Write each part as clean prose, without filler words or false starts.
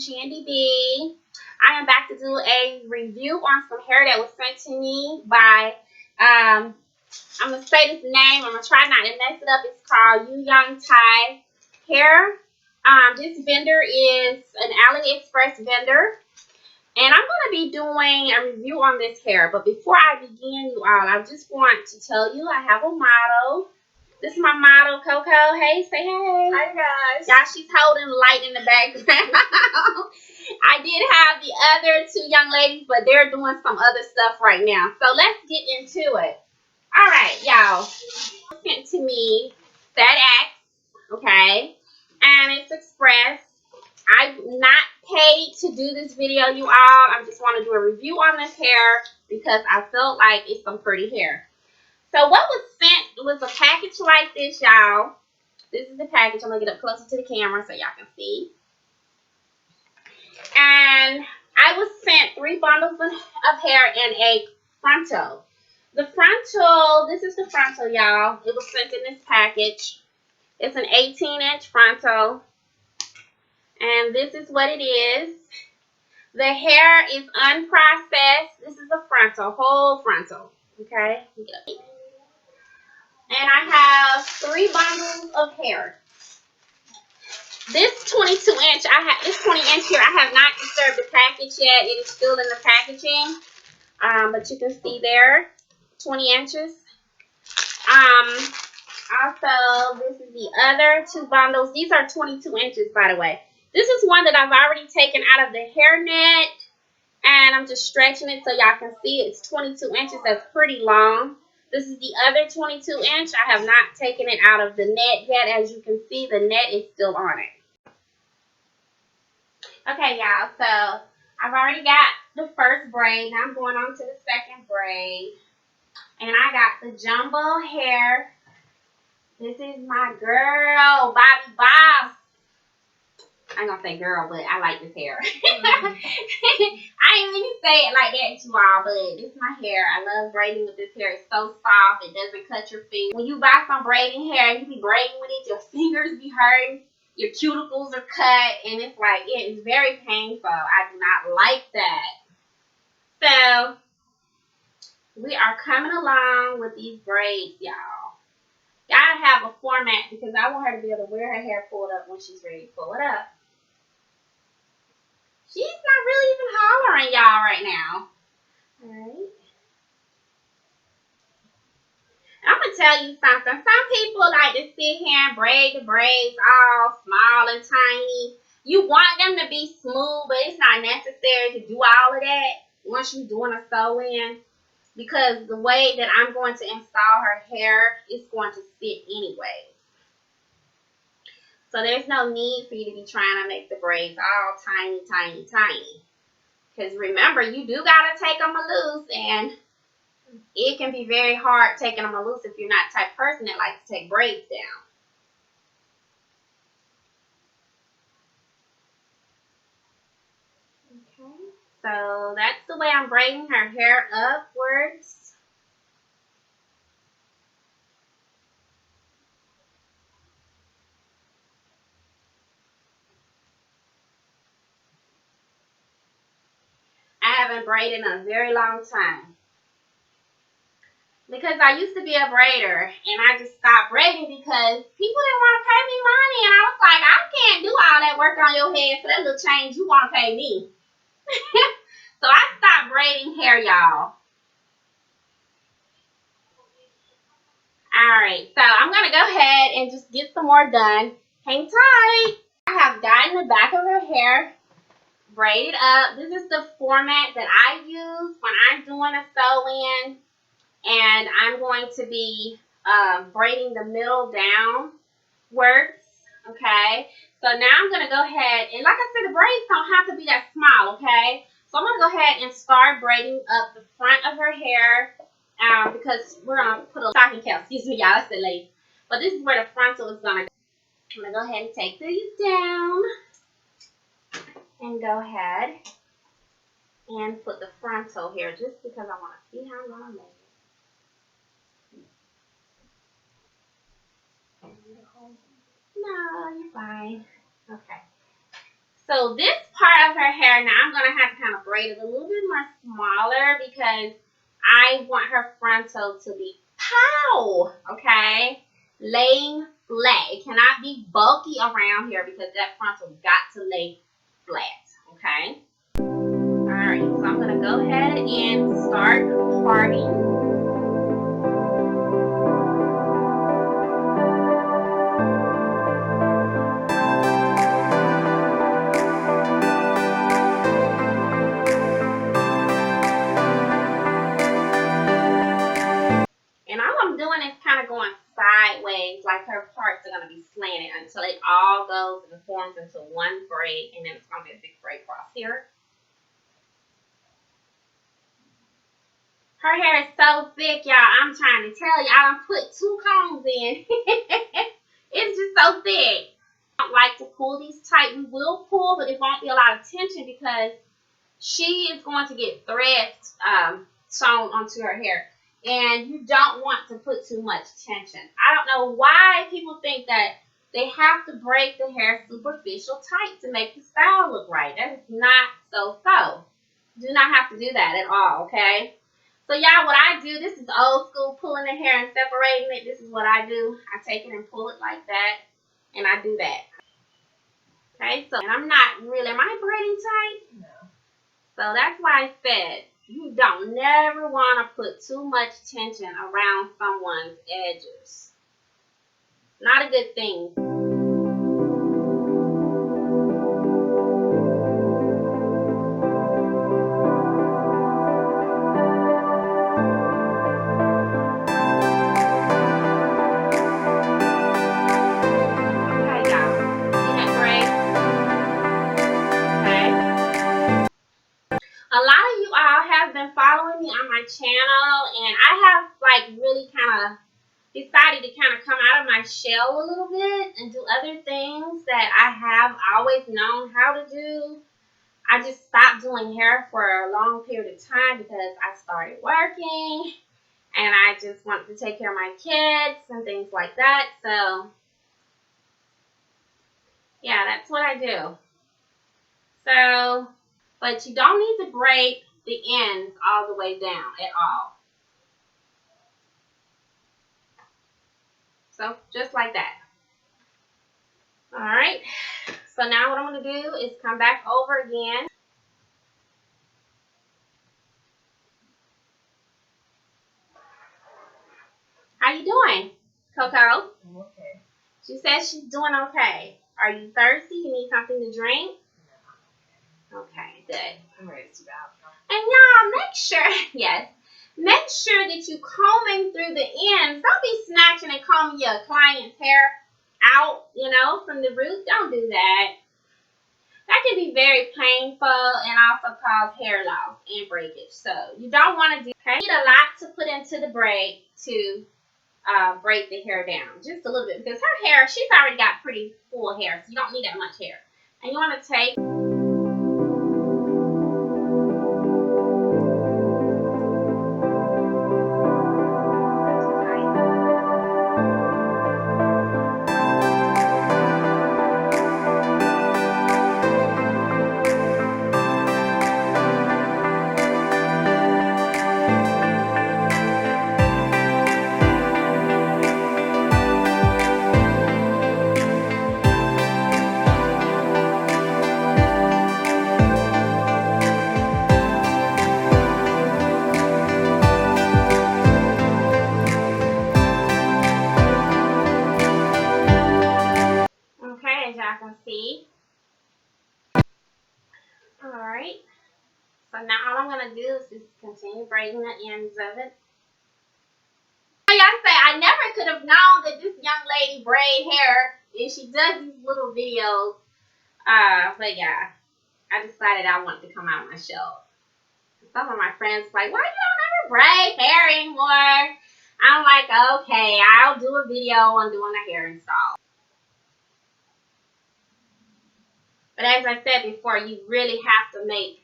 Shandy B. I am back to do a review on some hair that was sent to me by, I'm going to say this name. I'm going to try not to mess it up. It's called Yuyongtai hair. This vendor is an Aliexpress vendor. And I'm going to be doing a review on this hair. But before I begin, you all, I just want to tell you I have a model. This is my model, Coco. Hey, say hey. Hi, guys. Y'all, she's holding light in the background. I did have the other two young ladies, but they're doing some other stuff right now. So let's get into it. All right, y'all. Sent to me FedEx, okay? And it's Express. I'm not paid to do this video, you all. I just want to do a review on this hair because I felt like it's some pretty hair. So what was sent was a package like this, y'all. This is the package. I'm going to get up closer to the camera so y'all can see. And I was sent 3 bundles of hair in a frontal. The frontal, this is the frontal, y'all. It was sent in this package. It's an 18-inch frontal. And this is what it is. The hair is unprocessed. This is a frontal, whole frontal. Okay? And I have 3 bundles of hair. This 22-inch, this 20-inch here, I have not disturbed the package yet. It is still in the packaging. But you can see there, 20 inches. Also, this is the other 2 bundles. These are 22 inches, by the way. This is one that I've already taken out of the hairnet. And I'm just stretching it so y'all can see it's 22 inches. That's pretty long. This is the other 22-inch. I have not taken it out of the net yet. As you can see, the net is still on it. Okay, y'all. So I've already got the first braid. Now I'm going on to the second braid. And I got the jumbo hair. This is my girl, Bobby Boss. I ain't gonna say girl, but I like this hair. I ain't mean to say it like that, you all, but this is my hair. I love braiding with this hair. It's so soft. It doesn't cut your fingers. When you buy some braiding hair, you be braiding with it, your fingers be hurting, your cuticles are cut, and it's like, it is very painful. I do not like that. So, we are coming along with these braids, y'all. Gotta have a format because I want her to be able to wear her hair pulled up when she's ready to pull it up. She's not really even hollering, y'all, right now. Alright. I'm going to tell you something. Some people like to sit here and braid the braids all small and tiny. You want them to be smooth, but it's not necessary to do all of that once you're doing a sew-in. Because the way that I'm going to install her hair is going to sit anyway. So there's no need for you to be trying to make the braids all tiny, tiny, tiny. Because remember, you do got to take them loose. And it can be very hard taking them loose if you're not the type of person that likes to take braids down. Okay. So that's the way I'm braiding her hair upwards. I haven't braided in a very long time. Because I used to be a braider, and I just stopped braiding because people didn't want to pay me money. And I was like, I can't do all that work on your head for that little change you want to pay me. So I stopped braiding hair, y'all. Alright, so I'm going to go ahead and just get some more done. Hang tight. I have gotten the back of her hair braided up. This is the format that I use when I'm doing a sew-in. And I'm going to be braiding the middle downwards, okay? So now I'm going to go ahead, and like I said, the braids don't have to be that small, okay? So I'm going to go ahead and start braiding up the front of her hair because we're going to put a stocking cap. Excuse me, y'all, that's the lace. But this is where the frontal is going to go. I'm going to go ahead and take these down and go ahead and put the frontal here just because I want to see how I'm going to make it. No, you're fine. Okay. So this part of her hair, now I'm going to have to kind of braid it a little bit more smaller because I want her frontal to be pow, okay? Laying flat. It cannot be bulky around here because that frontal got to lay flat, okay? Alright, so I'm going to go ahead and start parting. And all I'm doing is kind of going sideways, like her parts are going to be slanted until it all goes and forms into one braid, and then it's going to be a big braid across here. Her hair is so thick, y'all. I'm trying to tell you, I done put 2 combs in. It's just so thick. I don't like to pull these tight. We will pull, but it won't be a lot of tension because she is going to get threads sewn onto her hair. And you don't want to put too much tension. I don't know why people think that they have to braid the hair superficial tight to make the style look right. That is not so. Do not have to do that at all, okay? So y'all, what I do, this is old school, pulling the hair and separating it. This is what I do. I take it and pull it like that, and I do that. Okay, so and I'm not really, am I braiding tight? No. So that's why I said, you don't never want to put too much tension around someone's edges. Not a good thing. Okay, y'all. See that braid? Okay. A lot of you all have been following me on my channel, and I have like really kind of decided to kind of come out of my shell a little bit and do other things that I have always known how to do. I just stopped doing hair for a long period of time because I started working and I just wanted to take care of my kids and things like that. So yeah, that's what I do. So, but you don't need to braid the ends all the way down at all. So just like that. All right. So now what I'm going to do is come back over again. How you doing, Coco? I'm okay. She says she's doing okay. Are you thirsty? You need something to drink? No. Okay, good. I'm ready to go out. And y'all, make sure, yes, make sure that you combing through the ends. Don't be snatching and combing your client's hair out, you know, from the root. Don't do that. That can be very painful and also cause hair loss and breakage. So you don't want to do that. Okay? You need a lot to put into the braid to braid the hair down. Just a little bit because her hair, she's already got pretty full hair. So you don't need that much hair. And you want to take... Okay, as y'all can see. Alright. So now all I'm going to do is just continue braiding the ends of it. Y'all say, I never could have known that this young lady braid hair and she does these little videos. But yeah, I decided I wanted to come out of my shell. Some of my friends were like, why you don't ever braid hair anymore? I'm like, okay, I'll do a video on doing a hair install. But as I said before, you really have to make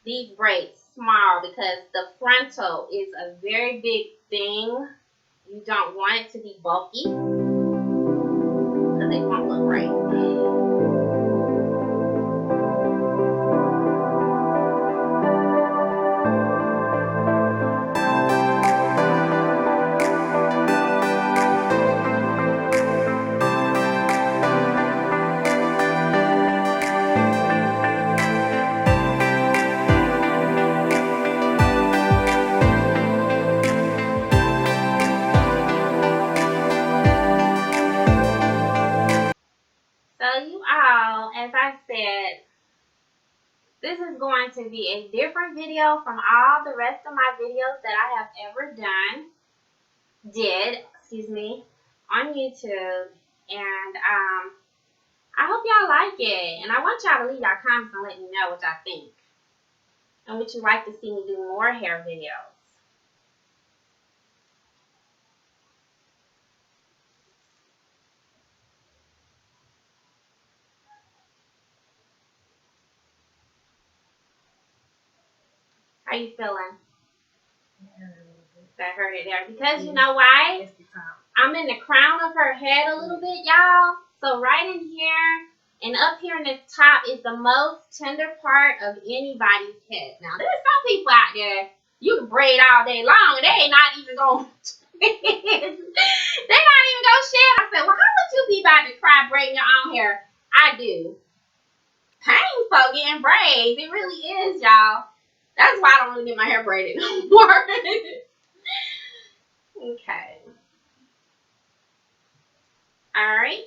these braids small because the frontal is a very big thing. You don't want it to be bulky because it won't look right. to be a different video from all the rest of my videos that I have ever did, on YouTube. And I hope y'all like it. And I want y'all to leave y'all comments and let me know what y'all think. And would you like to see me do more hair videos? How you feeling? That hurt it there. Because you know why? I'm in the crown of her head a little bit, y'all. So right in here and up here in the top is the most tender part of anybody's head. Now, there's some people out there, you can braid all day long and they ain't not even going they not even going to shed. I said, well, how would you be about to cry braiding your own hair? I do. Painful getting braids. It really is, y'all. That's why I don't really get my hair braided no more. Okay. Alright.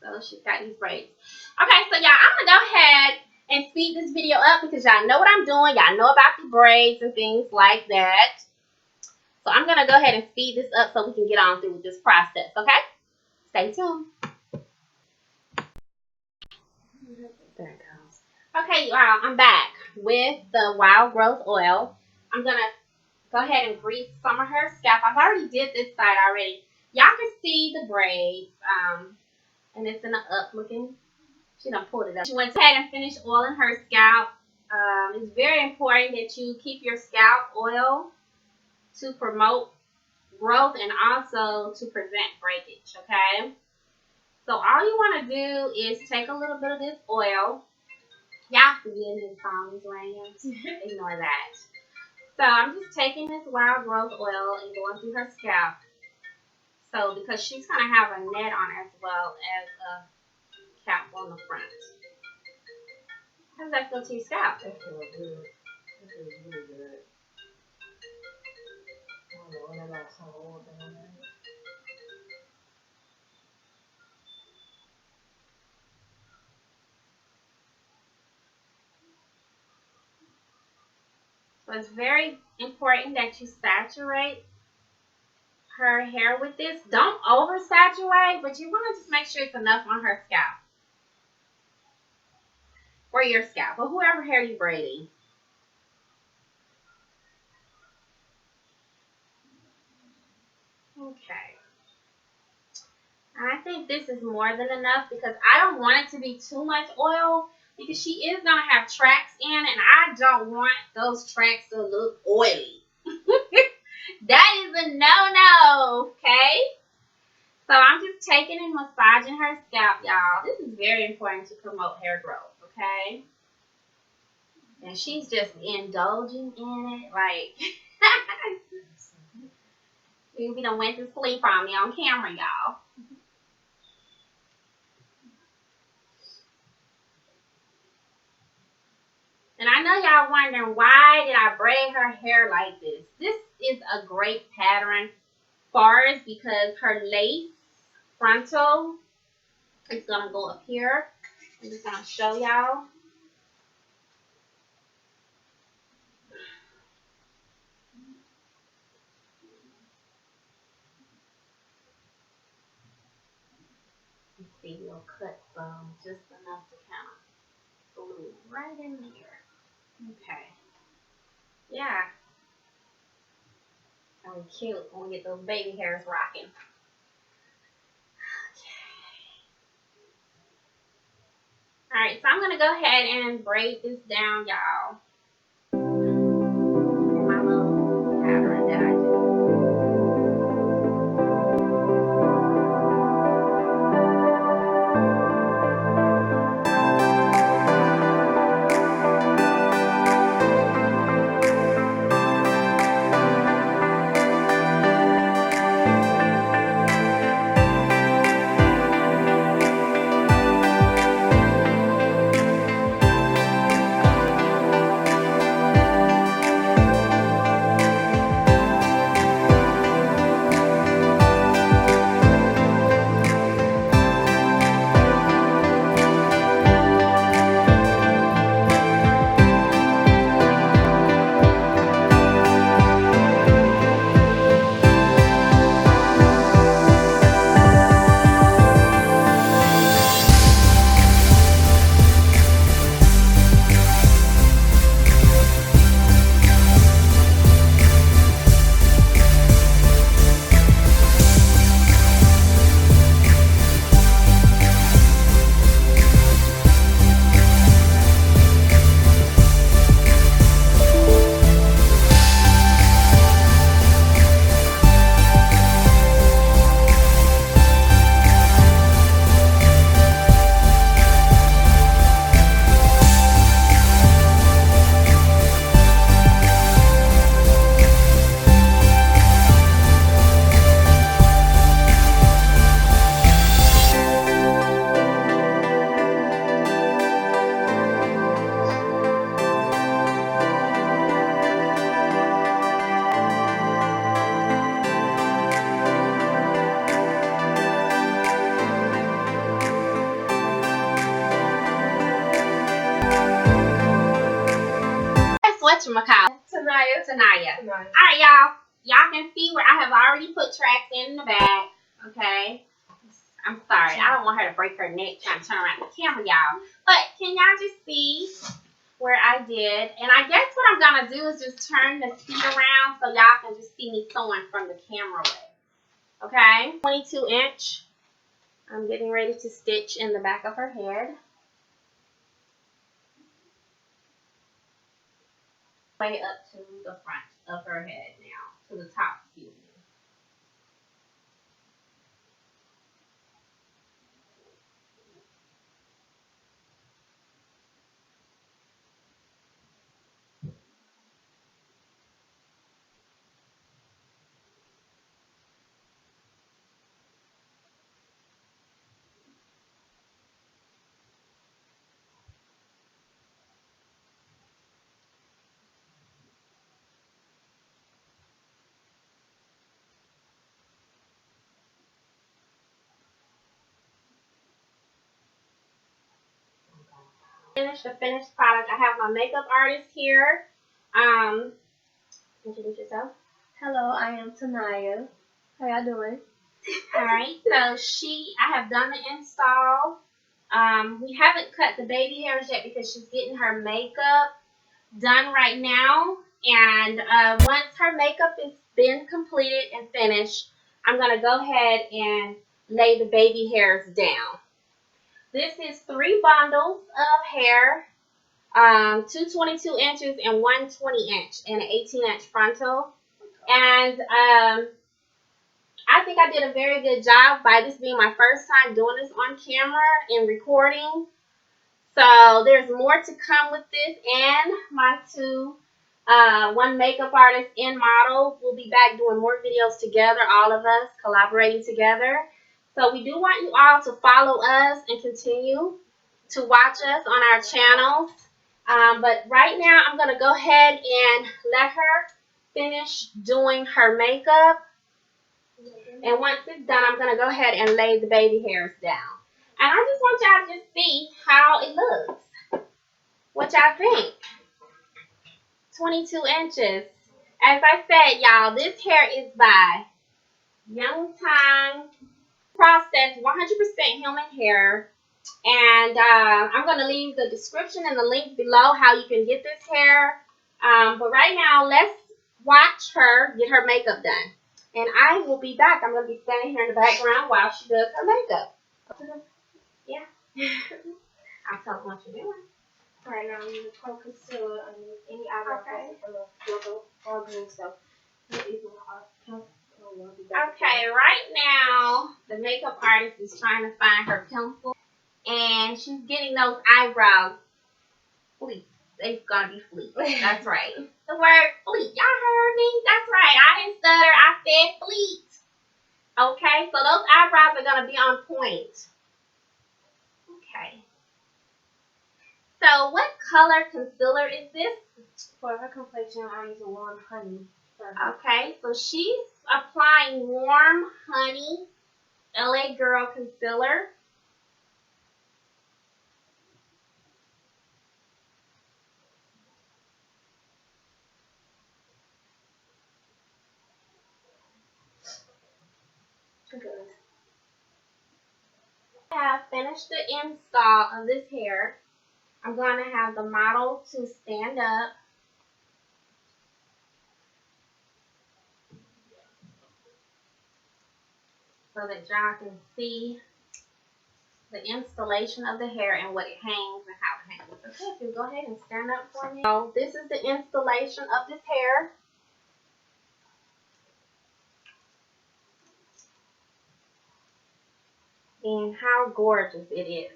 So she's got these braids. Okay, so y'all, I'm going to go ahead and speed this video up because y'all know what I'm doing. Y'all know about the braids and things like that. So I'm going to go ahead and speed this up so we can get on through with this process, okay? Stay tuned. There it goes. Okay, y'all, I'm back with the Wild Growth Oil. I'm going to go ahead and grease some of her scalp. I've already did this side already. Y'all can see the braids. And it's in the up looking. She done pulled it up. She went ahead and finished oiling her scalp. It's very important that you keep your scalp oil to promote growth and also to prevent breakage, okay? So all you want to do is take a little bit of this oil. Y'all forget his phone's ringing. Ignore that. So I'm just taking this Wild Growth Oil and going through her scalp. So because she's going to have a net on as well as a cap on the front. How does that feel to your scalp? That feels good. That feels really good. I don't know, I got some oil down there. So it's very important that you saturate her hair with this. Don't oversaturate, but you want to just make sure it's enough on her scalp. Or your scalp, or whoever hair you're braiding. Okay. I think this is more than enough because I don't want it to be too much oil because she is going to have tracks in and I don't want those tracks to look oily. That is a no-no, okay? So I'm just taking and massaging her scalp, y'all. This is very important to promote hair growth, okay? And she's just indulging in it, like, we done went to sleep on me on camera, y'all. And I know y'all wondering, why did I braid her hair like this? This is a great pattern for us because her lace frontal is going to go up here. I'm just going to show y'all. Let's see, we'll cut some just enough to kind of glue right in there. Okay. Yeah. That'll be cute when we get those baby hairs rocking. Okay. Alright, so I'm going to go ahead and braid this down, y'all. My little pattern that I do. whatchamacallit? Tanaya. Tanaya. Tanaya. Alright, y'all. Y'all can see where I have already put tracks in the bag. Okay. I'm sorry. I don't want her to break her neck trying to turn around the camera, y'all. But can y'all just see where I did? And I guess what I'm going to do is just turn the feet around so y'all can just see me sewing from the camera way. Okay. 22-inch. I'm getting ready to stitch in the back of her head. Way up to the front of her head now. To the top, excuse me. The finished product. I have my makeup artist here. Introduce yourself. Hello, I am Tanaya. How y'all doing? Alright, so I have done the install. We haven't cut the baby hairs yet because she's getting her makeup done right now. And once her makeup has been completed and finished, I'm going to go ahead and lay the baby hairs down. This is 3 bundles of hair, 2 22 inches and 1 20-inch and an 18-inch frontal. And I think I did a very good job by this being my first time doing this on camera and recording. So there's more to come with this, and my one makeup artist and model will be back doing more videos together, all of us collaborating together. So we do want you all to follow us and continue to watch us on our channels. But right now I'm going to go ahead and let her finish doing her makeup. And once it's done, I'm going to go ahead and lay the baby hairs down. And I just want y'all to just see how it looks. What y'all think? 22 inches. As I said, y'all, this hair is by Yuyongtai. Processed 100% human hair. And I'm going to leave the description and the link below how you can get this hair. But right now, let's watch her get her makeup done. And I will be back. I'm going to be standing here in the background while she does her makeup. Yeah. I'll tell them what you're doing. Alright, now I'm using pro concealer on any eyebrow pencil or green stuff. Okay, right now, the makeup artist is trying to find her pencil. And she's getting those eyebrows fleet. They're going to be fleet. That's right. The word fleet. Y'all heard me? That's right. I didn't stutter. I said fleet. Okay, so those eyebrows are going to be on point. Okay. So what color concealer is this? For her complexion, I use a warm honey. Okay, so she's applying warm honey LA Girl concealer. Good. I have finished the install of this hair. I'm going to have the model to stand up. So that y'all can see the installation of the hair and what it hangs and how it hangs. Okay, so go ahead and stand up for me. So this is the installation of this hair. And how gorgeous it is.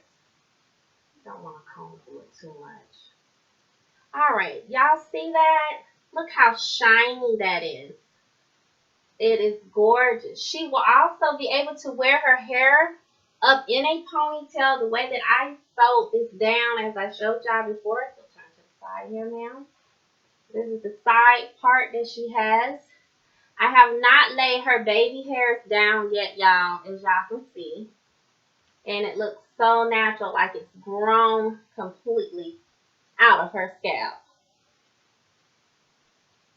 Don't want to comb through it too much. Alright, y'all see that? Look how shiny that is. It is gorgeous. She will also be able to wear her hair up in a ponytail the way that I sewed this down as I showed y'all before. So turn to the side here now. This is the side part that she has. I have not laid her baby hairs down yet, y'all, as y'all can see. And it looks so natural, like it's grown completely out of her scalp.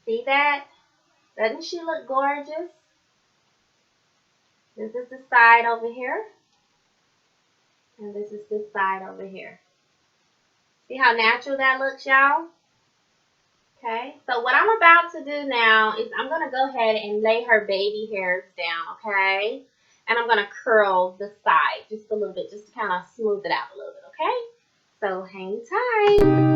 See that? Doesn't she look gorgeous? This is the side over here. And this is the side over here. See how natural that looks, y'all? Okay, so what I'm about to do now is I'm going to go ahead and lay her baby hairs down, okay? And I'm going to curl the side just a little bit, just to kind of smooth it out a little bit, okay? So hang tight.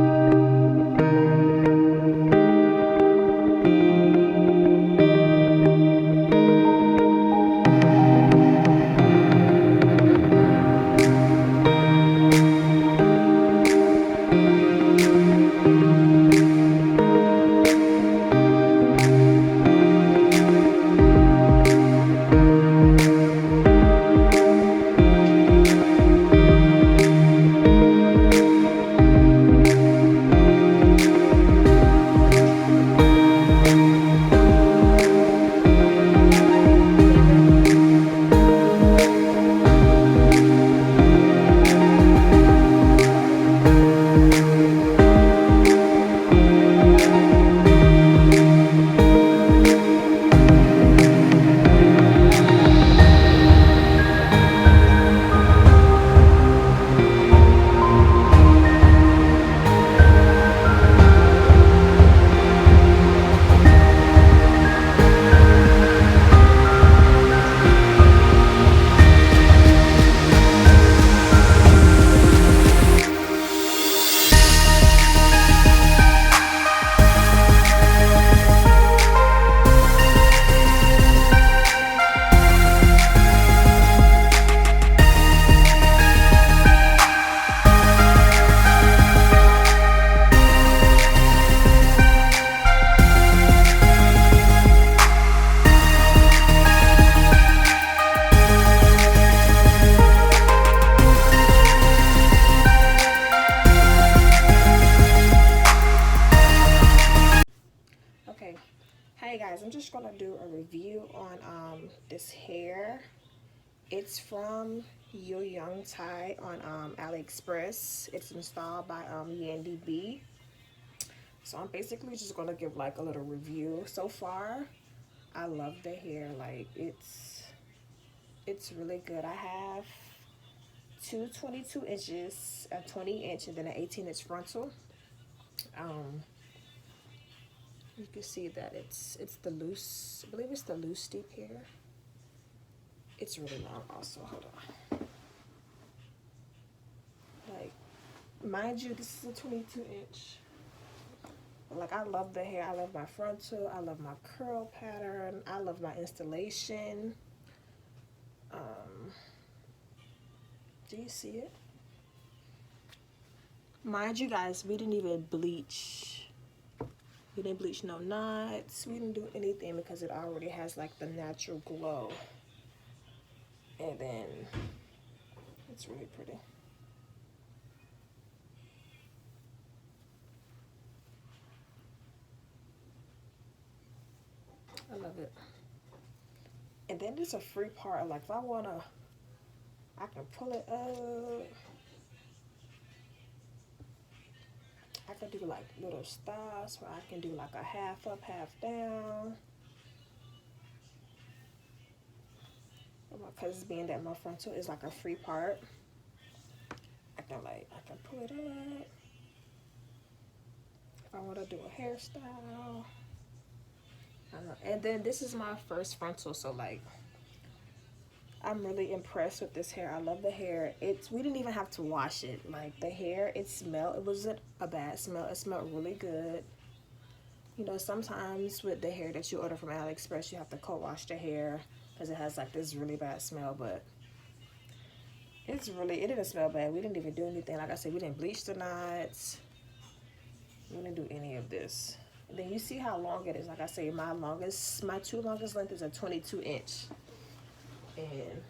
Okay, hey guys, I'm just gonna do a review on this hair. It's from Yuyongtai on Aliexpress. It's installed by Yandy. So I'm basically just gonna give like a little review. So far, I love the hair. Like it's really good. I have two 22 inches, a 20-inch, and then an 18-inch frontal. You can see that it's the loose, I believe it's the loose deep hair. It's really long also, hold on. Like, mind you, this is a 22-inch. Like, I love the hair. I love my frontal. I love my curl pattern. I love my installation. Do you see it? Mind you guys, we didn't even bleach. We didn't bleach no knots. We didn't do anything because it already has like the natural glow. And then it's really pretty. I love it. And then there's a free part. Like if I wanna, I can pull it up. I can do like little styles where I can do like a half up, half down. Because being that my frontal is like a free part, I can pull it up. If I want to do a hairstyle. I don't know. And then this is my first frontal, so like I'm really impressed with this hair. I love the hair. We didn't even have to wash it. Like the hair, it wasn't a bad smell. It smelled really good. You know, sometimes with the hair that you order from Aliexpress, you have to co-wash the hair because it has like this really bad smell, but it didn't smell bad. We didn't even do anything. Like I said, we didn't bleach the knots. We didn't do any of this. And then you see how long it is. Like I say, my two longest length is a 22-inch. And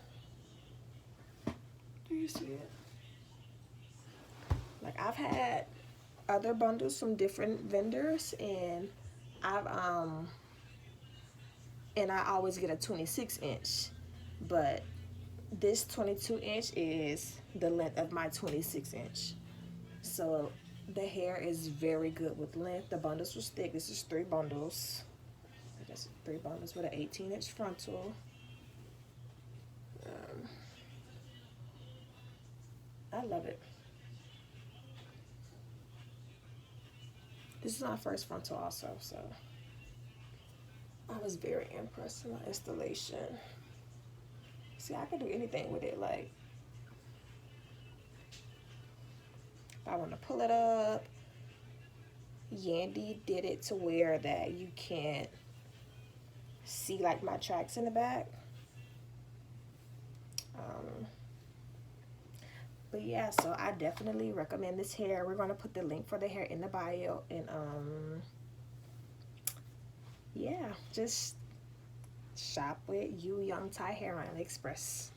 do you see it? Like I've had other bundles from different vendors, and I always get a 26-inch, but this 22-inch is the length of my 26-inch. So The hair is very good with length. The bundles was thick. This is 3 bundles. That's 3 bundles with an 18-inch frontal. I love it. This is my first frontal also, so I was very impressed with my installation. See, I can do anything with it. Like, if I want to pull it up, Yandy did it to where that you can't see like my tracks in the back. But yeah, so I definitely recommend this hair. We're gonna put the link for the hair in the bio, and yeah, just shop with Yuyongtai hair on Aliexpress.